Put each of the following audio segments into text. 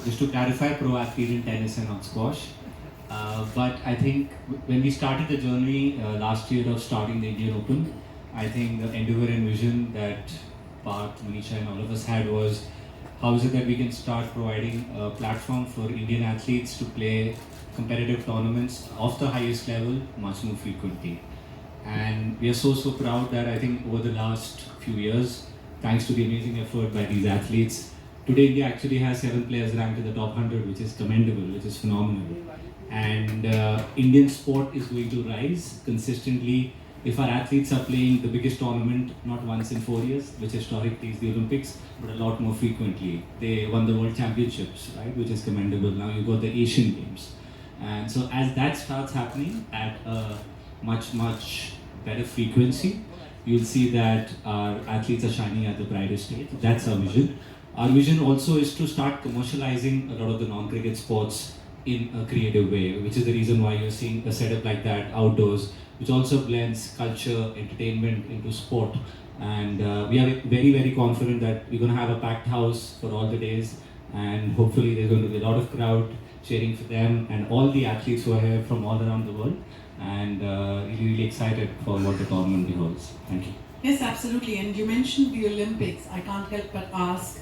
just to clarify, pro athlete in tennis and not squash. But I think when we started the journey last year of starting the Indian Open, I think the endeavor and vision that Parth, Manisha and all of us had was how is it that we can start providing a platform for Indian athletes to play competitive tournaments of the highest level much more frequently. And we are so proud that I think over the last few years, thanks to the amazing effort by these athletes, today India actually has 7 players ranked in the top 100, which is commendable, which is phenomenal. And Indian sport is going to rise consistently if our athletes are playing the biggest tournament not once in 4 years, which historically is the Olympics, but a lot more frequently. They won the World Championships, right, which is commendable. Now you've got the Asian Games. And so as that starts happening at a much better frequency, you'll see that our athletes are shining at the brightest stage. That's our vision. Our vision also is to start commercializing a lot of the non-cricket sports in a creative way, which is the reason why you're seeing a setup like that outdoors, which also blends culture, entertainment into sport. And we are very confident that we're going to have a packed house for all the days, and hopefully there's going to be a lot of crowd cheering for them and all the athletes who are here from all around the world, and really excited for what the tournament holds. Thank you. Yes, absolutely. And you mentioned the Olympics. I can't help but ask,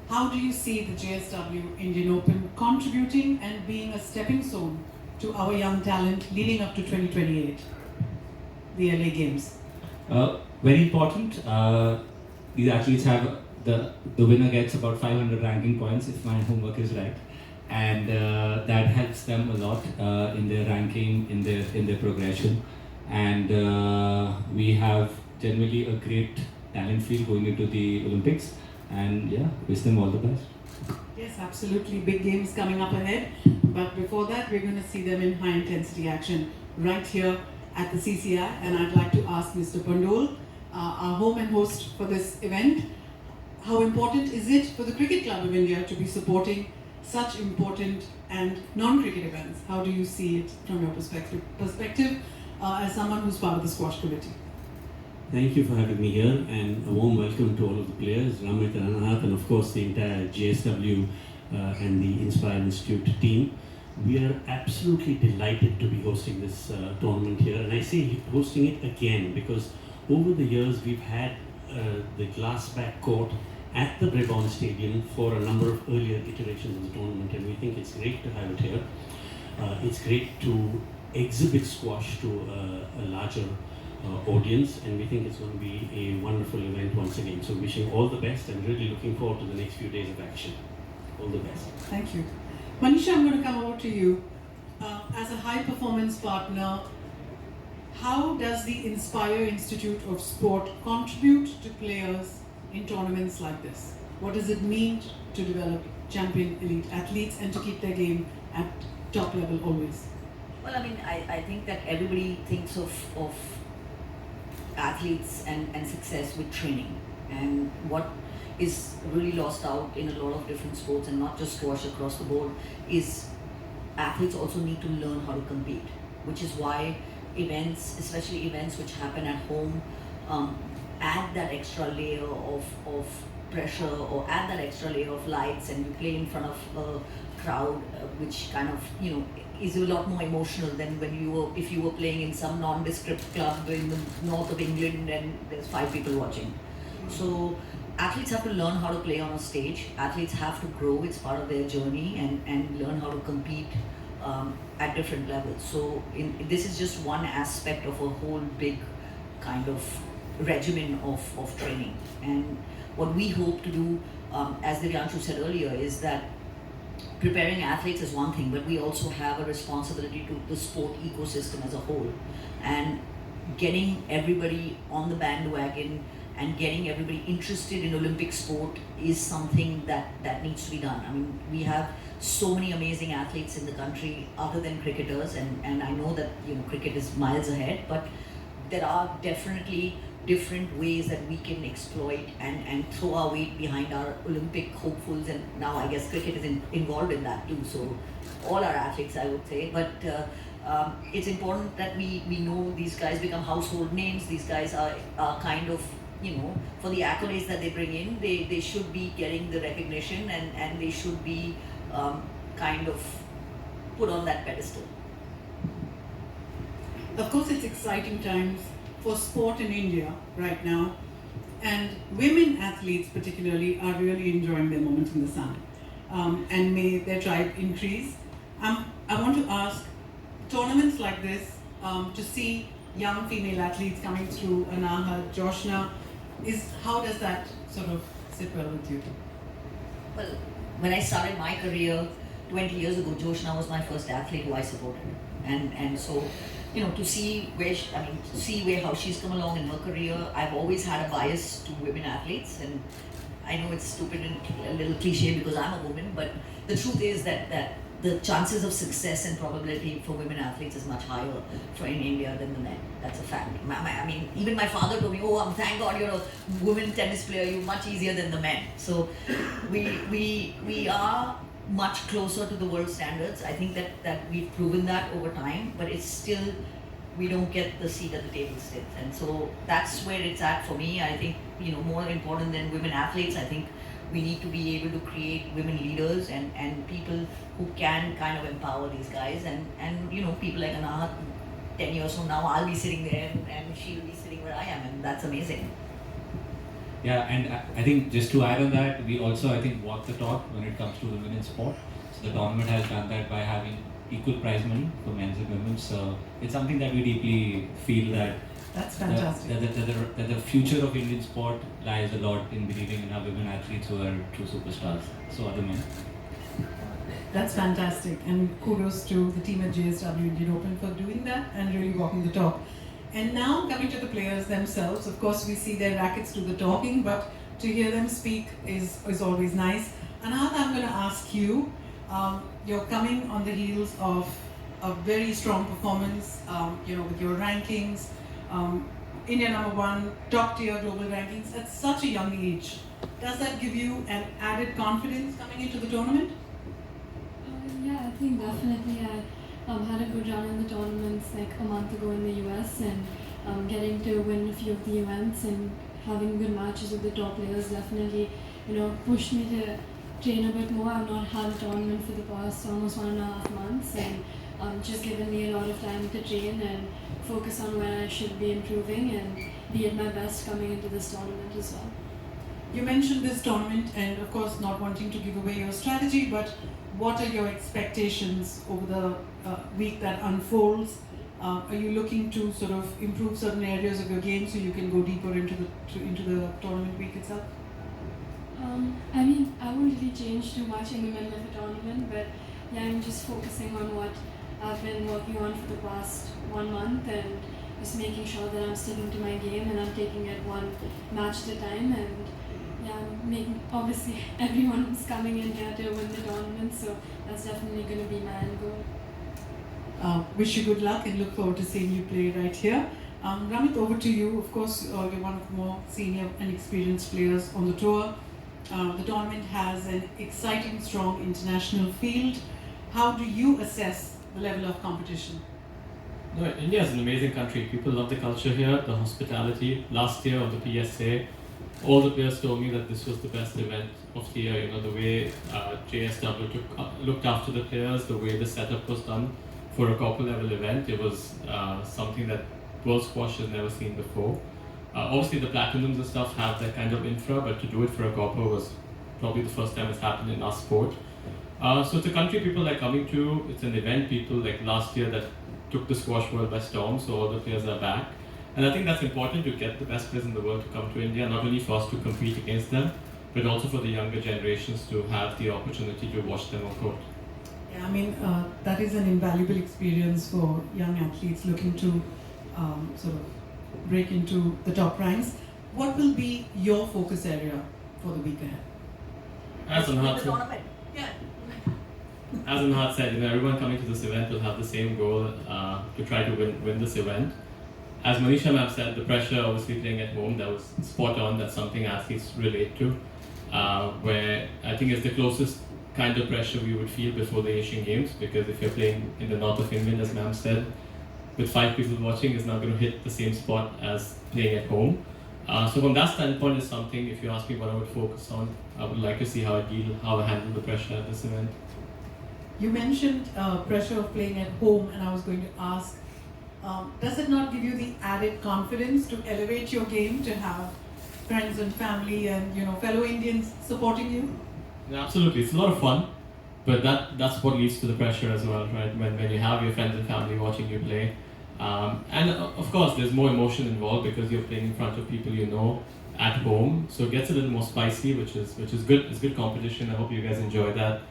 how do you see the JSW Indian Open contributing and being a stepping stone to our young talent leading up to 2028, the LA Games? Very important. These athletes have the winner gets about 500 ranking points if my homework is right, and that helps them a lot in their ranking, in their progression, and we have generally a great talent field going into the Olympics, and yeah, wish them all the best. Yes, absolutely. Big games coming up ahead. But before that, we're going to see them in high intensity action right here at the CCI. And I'd like to ask Mr. Pandol, our home and host for this event, how important is it for the Cricket Club of India to be supporting such important and non-cricket events? How do you see it from your perspective as someone who's part of the squash committee? Thank you for having me here, and a warm welcome to all of the players, Ramit and Anahat, and of course the entire JSW and the Inspire Institute team. We are absolutely delighted to be hosting this tournament here, and I say hosting it again because over the years we've had the glass back court at the Brabourne Stadium for a number of earlier iterations of the tournament, and we think it's great to have it here. It's great to exhibit squash to a larger audience, and we think it's going to be a wonderful event once again. So wishing all the best and really looking forward to the next few days of action. All the best. Thank you. Manisha, I'm going to come over to you. As a high performance partner, how does the Inspire Institute of Sport contribute to players in tournaments like this? What does it mean to develop champion elite athletes and to keep their game at top level always? Well, I mean, I think that everybody thinks of athletes and success with training, and what is really lost out in a lot of different sports, and not just squash, across the board, is athletes also need to learn how to compete, which is why events, especially events which happen at home, add that extra layer of pressure, or add that extra layer of lights, and you play in front of a crowd which kind of, you know, is a lot more emotional than if you were playing in some nondescript club in the north of England and there's 5 people watching. So athletes have to learn how to play on a stage. Athletes have to grow. It's part of their journey, and learn how to compete at different levels. So this is just one aspect of a whole big kind of regimen of training. And what we hope to do, as Divyanshu said earlier, is that preparing athletes is one thing, but we also have a responsibility to the sport ecosystem as a whole, and getting everybody on the bandwagon and getting everybody interested in Olympic sport is something that needs to be done. I mean, we have so many amazing athletes in the country other than cricketers, and I know that, you know, cricket is miles ahead, but there are definitely different ways that we can exploit and throw our weight behind our Olympic hopefuls, and now I guess cricket is involved in that too, so all our athletes, I would say. But it's important that we know these guys become household names. These guys are kind of, you know, for the accolades that they bring in, they should be getting the recognition, and they should be kind of put on that pedestal. Of course, it's exciting times for sport in India right now, and women athletes particularly are really enjoying their moment in the sun, and may their tribe increase. I want to ask, tournaments like this, to see young female athletes coming through, Anaha, Joshna, how does that sort of sit well with you? Well, when I started my career 20 years ago, Joshna was my first athlete who I supported, and so, you know, to see how she's come along in her career. I've always had a bias to women athletes, and I know it's stupid and a little cliche because I'm a woman, but the truth is that the chances of success and probability for women athletes is much higher in India than the men. That's a fact. I mean, even my father told me, "Oh, thank God you're a women tennis player. You're much easier than the men." So we are much closer to the world standards. I think that we've proven that over time, but it's still, we don't get the seat at the table still. And so that's where it's at for me. I think, you know, more important than women athletes, I think we need to be able to create women leaders and people who can kind of empower these guys, and you know, people like Anahat, 10 years from now I'll be sitting there and she'll be sitting where I am, and that's amazing. Yeah, and I think just to add on that, we also, I think, walk the talk when it comes to women in sport. So the tournament has done that by having equal prize money for men's and women's. So it's something that we deeply feel that That's fantastic. that the future of Indian sport lies a lot in believing in our women athletes who are true superstars. So are the men. That's fantastic, and kudos to the team at JSW Indian Open for doing that and really walking the talk. And now coming to the players themselves, of course we see their rackets do the talking, but to hear them speak is always nice. Anahat, I'm going to ask you, you're coming on the heels of a very strong performance, you know, with your rankings, India #1, top tier global rankings at such a young age. Does that give you an added confidence coming into the tournament? Yeah, I think definitely. I had a good run in the tournaments like a month ago in the US, and getting to win a few of the events and having good matches with the top players definitely, you know, pushed me to train a bit more. I've not had a tournament for the past almost 1.5 months, and just given me a lot of time to train and focus on where I should be improving and be at my best coming into this tournament as well. You mentioned this tournament and of course not wanting to give away your strategy, but what are your expectations over the week that unfolds? Are you looking to sort of improve certain areas of your game so you can go deeper into the tournament week itself? I mean, I won't really change too much in the middle of the tournament, but yeah, I'm just focusing on what I've been working on for the past 1 month and just making sure that I'm sticking to my game and I'm taking it one match at a time. And yeah, obviously everyone's coming in here to win the tournament, so that's definitely going to be my end goal. Wish you good luck and look forward to seeing you play right here. Ramit, over to you. Of course, you're one of the more senior and experienced players on the tour. The tournament has an exciting, strong international field. How do you assess the level of competition? No, India is an amazing country. People love the culture here, the hospitality. Last year on the PSA, all the players told me that this was the best event of the year. You know, the way JSW looked after the players, the way the setup was done for a copper level event, it was something that world squash has never seen before. Obviously the platinums and stuff have that kind of infra, but to do it for a copper was probably the first time it's happened in our sport. So it's a country people like coming to, it's an event people like last year that took the squash world by storm, so all the players are back. And I think that's important to get the best players in the world to come to India, not only for us to compete against them, but also for the younger generations to have the opportunity to watch them on court. Yeah, I mean, that is an invaluable experience for young athletes looking to sort of break into the top ranks. What will be your focus area for the week ahead? As Anhat said, Yeah. as Anhat said, you know, everyone coming to this event will have the same goal to try to win this event. As Manisha ma'am said, the pressure obviously playing at home, that was spot on. That's something athletes relate to, where I think it's the closest kind of pressure we would feel before the Asian Games, because if you're playing in the north of England, as ma'am said, with 5 people watching, it's not going to hit the same spot as playing at home. So from that standpoint, is something, if you ask me what I would focus on, I would like to see how I handle the pressure at this event. You mentioned pressure of playing at home, and I was going to ask, does it not give you the added confidence to elevate your game, to have friends and family and fellow Indians supporting you? Yeah, absolutely, it's a lot of fun, but that's what leads to the pressure as well, right? When you have your friends and family watching you play, and of course there's more emotion involved because you're playing in front of people you know at home, so it gets a little more spicy, which is good. It's good competition. I hope you guys enjoy that.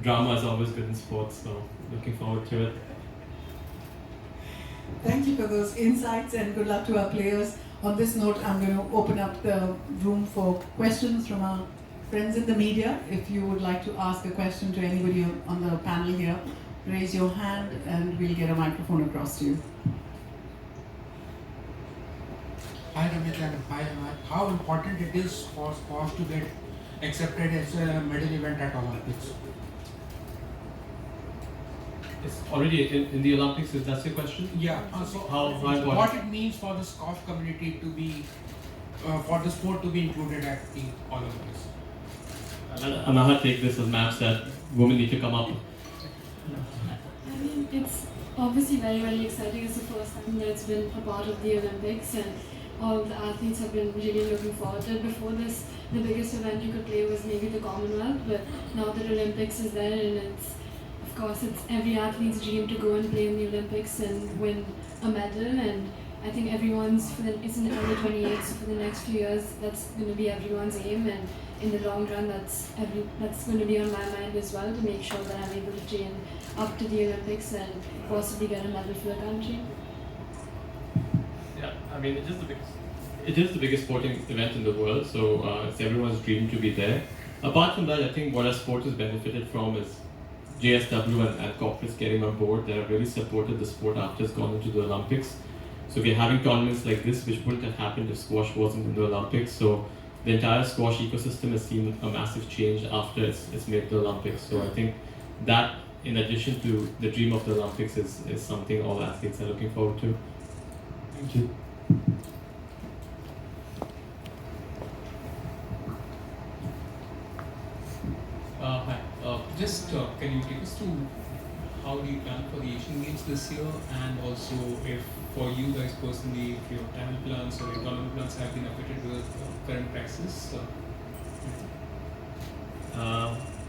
Drama is always good in sports, so looking forward to it. Thank you for those insights and good luck to our players. On this note, I'm going to open up the room for questions from our friends in the media. If you would like to ask a question to anybody on the panel here, raise your hand and we'll get a microphone across to you. Hi Ramit and hi Ahmad. How important it is for squash to get accepted as a medal event at Olympics? It's already in the Olympics, is that your question? Yeah. How important? What it means for the squash community to be, for the sport to be included at the Olympics? I'm gonna take this as Matt said, women need to come up. I mean, it's obviously very, very exciting. It's the first time that it's been a part of the Olympics, and all the athletes have been really looking forward to it. Before this, the biggest event you could play was maybe the Commonwealth, but now that Olympics is there, and of course, it's every athlete's dream to go and play in the Olympics and win a medal. And I think it's in the early 28th, so for the next few years, that's going to be everyone's aim. And in the long run, that's going to be on my mind as well, to make sure that I'm able to train up to the Olympics and possibly get a medal for the country. Yeah, I mean, it is the biggest sporting event in the world, so it's everyone's dream to be there. Apart from that, I think what our sport has benefited from is JSW and corporates getting on board that have really supported the sport after it's gone into the Olympics. So we're having tournaments like this, which wouldn't have happened if squash wasn't in the Olympics. So the entire squash ecosystem has seen a massive change after it's made the Olympics. So I think that, in addition to the dream of the Olympics, is something all athletes are looking forward to. Thank you. Hi. Can you take us through how do you plan for the Asian Games this year, and also if for you guys personally, if your travel plans or your tournament plans have been affected with current crisis?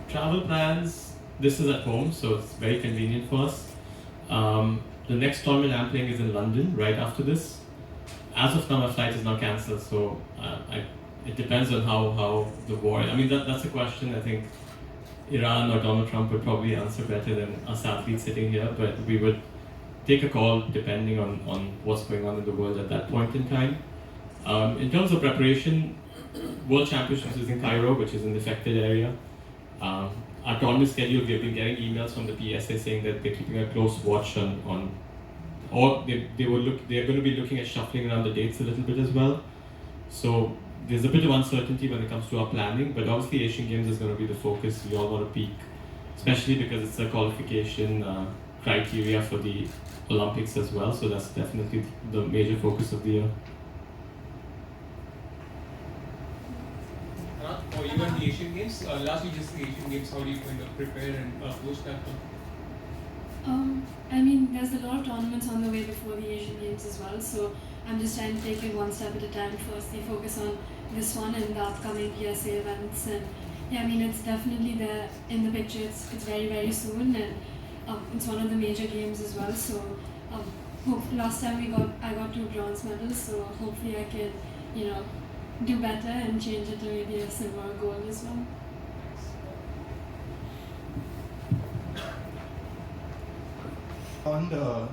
Travel plans, this is at home, so it's very convenient for us. The next tournament I'm playing is in London right after this. As of now, my flight is now cancelled, so it depends on how the war. I mean, that's a question I think Iran or Donald Trump would probably answer better than us athletes sitting here, but we would take a call depending on what's going on in the world at that point in time. In terms of preparation, World Championships is in Cairo, which is in the affected area. Our tournament schedule, we've been getting emails from the PSA saying that they're keeping a close watch on or they're going to be looking at shuffling around the dates a little bit as well. So there's a bit of uncertainty when it comes to our planning, but obviously Asian Games is going to be the focus. We all want to peak, especially because it's a qualification criteria for the Olympics as well. So that's definitely the major focus of the year. For you and the Asian Games, lastly just the Asian Games, how do you kind of prepare and approach that one? I mean, there's a lot of tournaments on the way before the Asian Games as well, so I'm just trying to take it one step at a time. Firstly, focus on this one and the upcoming PSA events, and yeah, I mean, it's definitely there in the picture. It's very, very soon, and it's one of the major games as well. So last time I got 2 bronze medals, so hopefully I can, do better and change it to maybe a silver or gold as well. On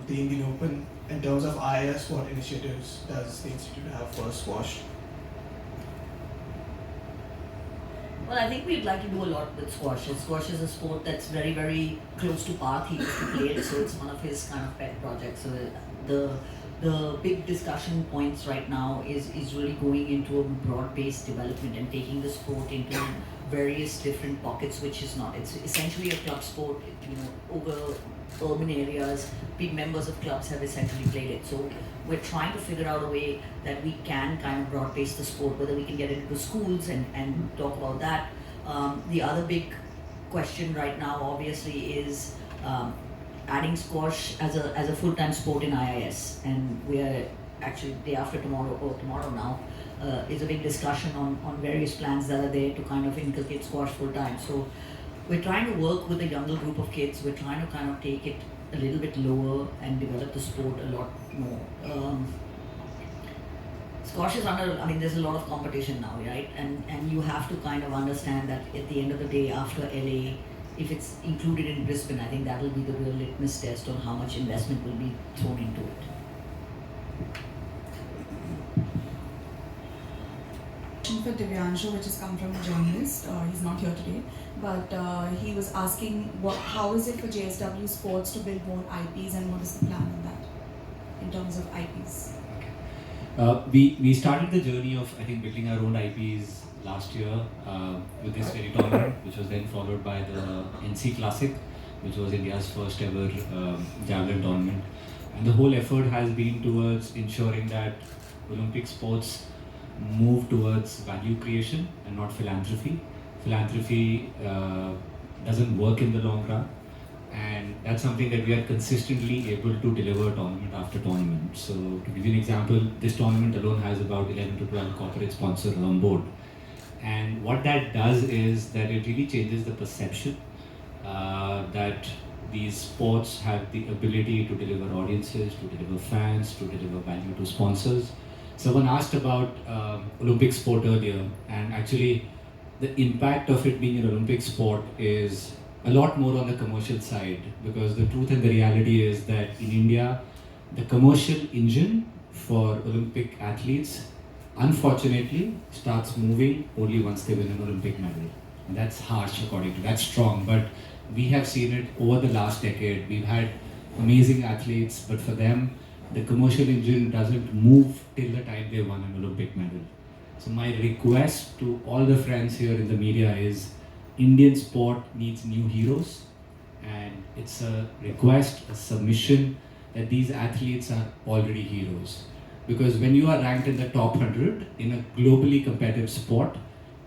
the Indian Open, in terms of IIS, what initiatives does the Institute have for squash? Well, I think we'd like to do a lot with squash. Squash is a sport that's very, very close to Parth. He used to play it, so it's one of his kind of pet projects. So the big discussion points right now is really going into a broad-based development and taking the sport into various different pockets, which is not. It's essentially a club sport. You know, over urban areas, big members of clubs have essentially played it. So we're trying to figure out a way that we can kind of broad base the sport, whether we can get it into schools and talk about that. The other big question right now, obviously, is adding squash as a full-time sport in IIS, and we're actually day after tomorrow or tomorrow now is a big discussion on various plans that are there to kind of inculcate squash full-time. So we're trying to work with a younger group of kids. We're trying to kind of take it a little bit lower and develop the sport a lot more. Squash is under, I mean, there's a lot of competition now, right? And you have to kind of understand that at the end of the day, after LA, if it's included in Brisbane, I think that will be the real litmus test on how much investment will be thrown into it. For Divyanshu, which has come from a journalist. He's not here today, but he was asking how is it for JSW Sports to build more IPs, and what is the plan on that in terms of IPs? We started the journey of, I think, building our own IPs last year with this very tournament, which was then followed by the NC Classic, which was India's first ever javelin tournament. And the whole effort has been towards ensuring that Olympic sports move towards value creation and not philanthropy. Philanthropy doesn't work in the long run, and that's something that we are consistently able to deliver tournament after tournament. So to give you an example, this tournament alone has about 11 to 12 corporate sponsors on board, and what that does is that it really changes the perception that these sports have the ability to deliver audiences, to deliver fans, to deliver value to sponsors. Someone asked about Olympic sport earlier, and actually the impact of it being an Olympic sport is a lot more on the commercial side, because the truth and the reality is that in India, the commercial engine for Olympic athletes unfortunately starts moving only once they win an Olympic medal. And that's harsh according to, that's strong, but we have seen it over the last decade. We've had amazing athletes, but for them, the commercial engine doesn't move till the time they won an Olympic medal. So my request to all the friends here in the media is Indian sport needs new heroes, and it's a request, a submission that these athletes are already heroes. Because when you are ranked in the top 100 in a globally competitive sport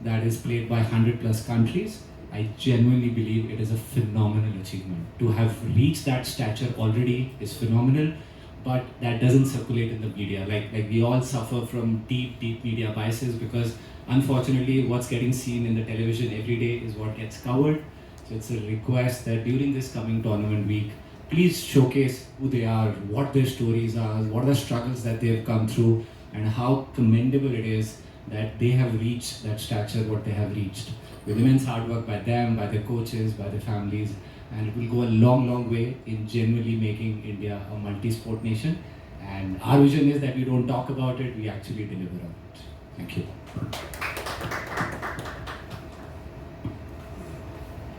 that is played by 100 plus countries, I genuinely believe it is a phenomenal achievement. To have reached that stature already is phenomenal, but that doesn't circulate in the media. Like we all suffer from deep media biases, because unfortunately what's getting seen in the television every day is what gets covered. So it's a request that during this coming tournament week, please showcase who they are, what their stories are, what are the struggles that they have come through, and how commendable it is that they have reached that stature, what they have reached. With immense hard work by them, by their coaches, by their families, and it will go a long way in genuinely making India a multi-sport nation. And our vision is that we don't talk about it, we actually deliver on it. Thank you.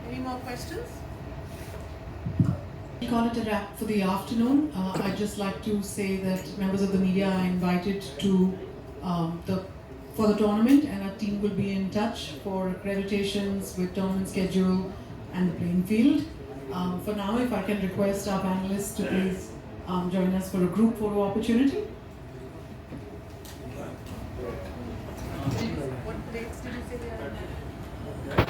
Any more questions? We call it a wrap for the afternoon. I'd just like to say that members of the media are invited to for the tournament, and our team will be in touch for accreditations with tournament schedule and the playing field. For now, if I can request our panelists to please join us for a group photo opportunity. What dates did you say they are? Yeah.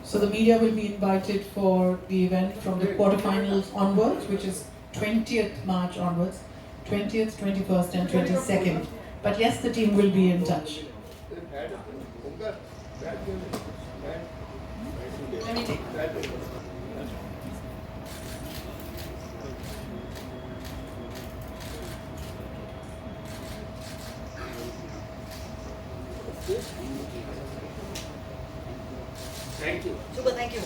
So the media will be invited for the event from the quarterfinals onwards, which is 20th March onwards, 20th, 21st and 22nd. But yes, the team will be in touch. Let me take Super, thank you.